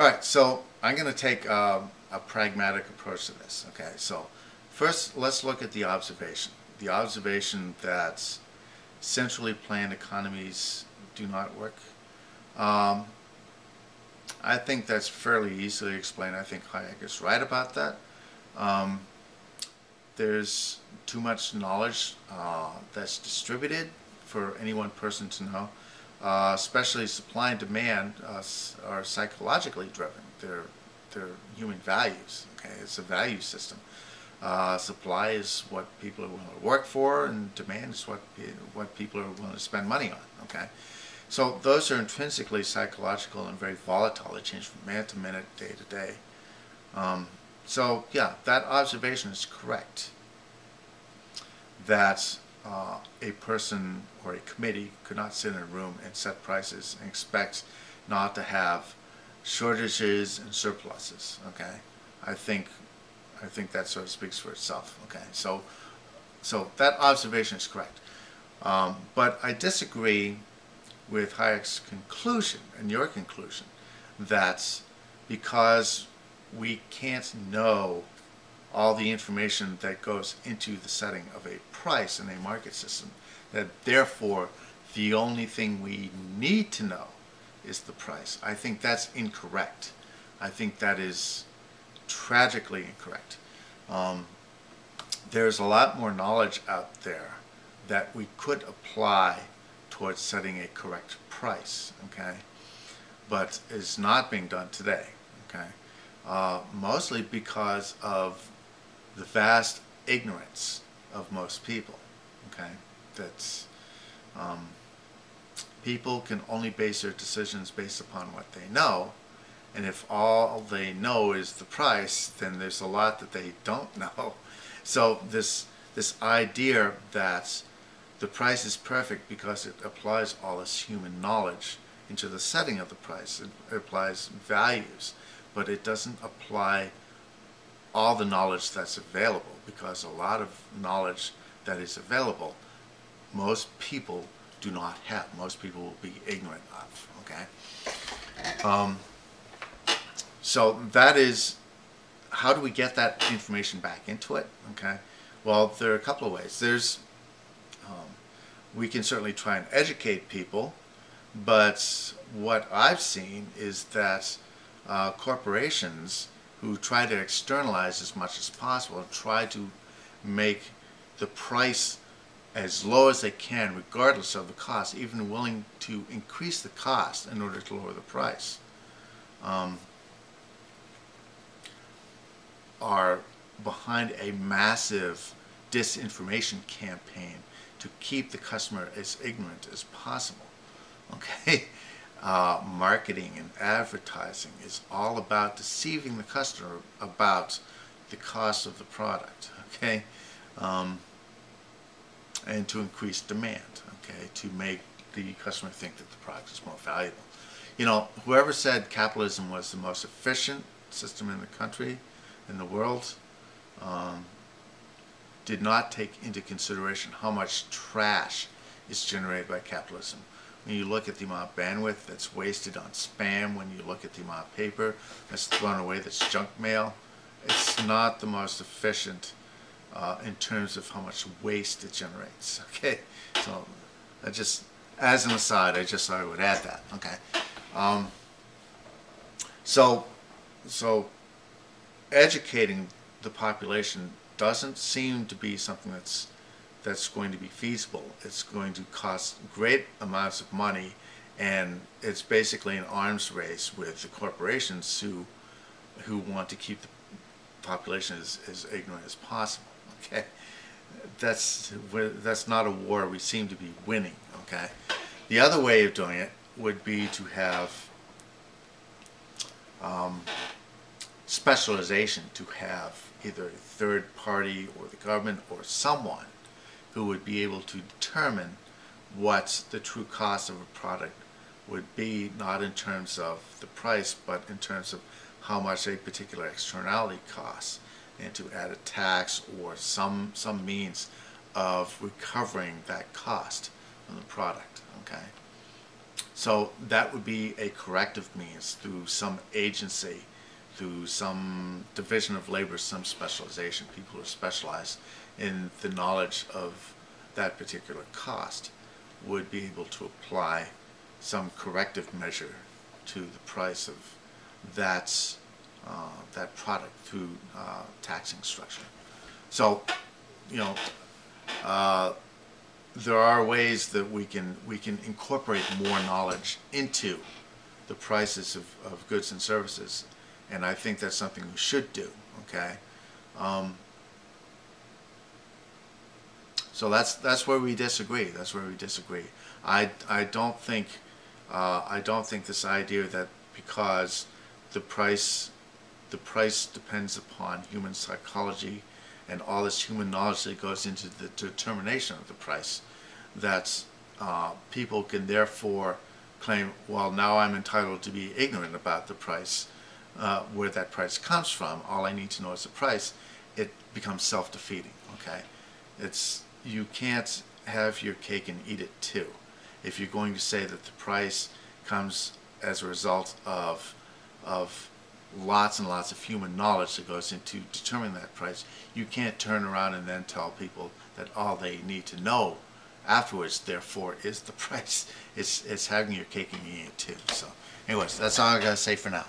All right, so I'm going to take a pragmatic approach to this. Okay, so first let's look at the observation. The observation that centrally planned economies do not work. Um, I think that's fairly easily explained. I think Hayek is right about that. Um, there's too much knowledge that's distributed for any one person to know. Especially supply and demand are psychologically driven. They're human values. Okay, it's a value system. Supply is what people are willing to work for, and demand is what people are willing to spend money on. Okay, so those are intrinsically psychological and very volatile. They change from minute to minute, day to day. So yeah, that observation is correct. That a person or a committee could not sit in a room and set prices and expect not to have shortages and surpluses. Okay, I think that sort of speaks for itself. Okay, so that observation is correct, but I disagree with Hayek's conclusion and your conclusion that because we can't know all the information that goes into the setting of a price in a market system, that therefore the only thing we need to know is the price. I think that's incorrect. I think that is tragically incorrect. There's a lot more knowledge out there that we could apply towards setting a correct price, okay, but it's not being done today, okay, mostly because of the vast ignorance of most people. Okay, that's people can only base their decisions based upon what they know, and if all they know is the price, then there's a lot that they don't know. So this idea that the price is perfect because it applies all this human knowledge into the setting of the price. It applies values, but it doesn't apply all the knowledge that's available, because a lot of knowledge that is available most people do not have. Most people will be ignorant of. Okay, so that is, how do we get that information back into it? Okay, well, there are a couple of ways. There's we can certainly try and educate people, but what I've seen is that corporations who try to externalize as much as possible and try to make the price as low as they can regardless of the cost, even willing to increase the cost in order to lower the price, are behind a massive disinformation campaign to keep the customer as ignorant as possible. Okay, marketing and advertising is all about deceiving the customer about the cost of the product. Okay, and to increase demand. Okay, to make the customer think that the product is more valuable. You know, whoever said capitalism was the most efficient system in the country, in the world, did not take into consideration how much trash is generated by capitalism. When you look at the amount of bandwidth that's wasted on spam, when you look at the amount of paper that's thrown away that's junk mail, it's not the most efficient in terms of how much waste it generates. Okay, so I just, as an aside, I just thought I would add that. Okay, so educating the population doesn't seem to be something that's going to be feasible. It's going to cost great amounts of money, and it's basically an arms race with the corporations who want to keep the population as ignorant as possible. Okay, that's not a war we seem to be winning. Okay, the other way of doing it would be to have specialization, to have either a third party or the government or someone who would be able to determine what the true cost of a product would be, not in terms of the price, but in terms of how much a particular externality costs, and to add a tax or some means of recovering that cost on the product. Okay, So that would be a corrective means through some agency, through some division of labor, some specialization, people who are specialized in the knowledge of that particular cost would be able to apply some corrective measure to the price of that product through taxing structure. So, you know, there are ways that we can incorporate more knowledge into the prices of goods and services, and I think that's something we should do. Okay, so that's where we disagree. That's where we disagree. I don't think this idea that because the price depends upon human psychology and all this human knowledge that goes into the determination of the price, that people can therefore claim, well, now I'm entitled to be ignorant about the price, where that price comes from. All I need to know is the price. It becomes self-defeating. Okay, you can't have your cake and eat it too. If you're going to say that the price comes as a result of lots and lots of human knowledge that goes into determining that price, you can't turn around and then tell people that all they need to know afterwards, therefore, is the price. It's having your cake and eating it too. So anyways, that's all I gotta say for now.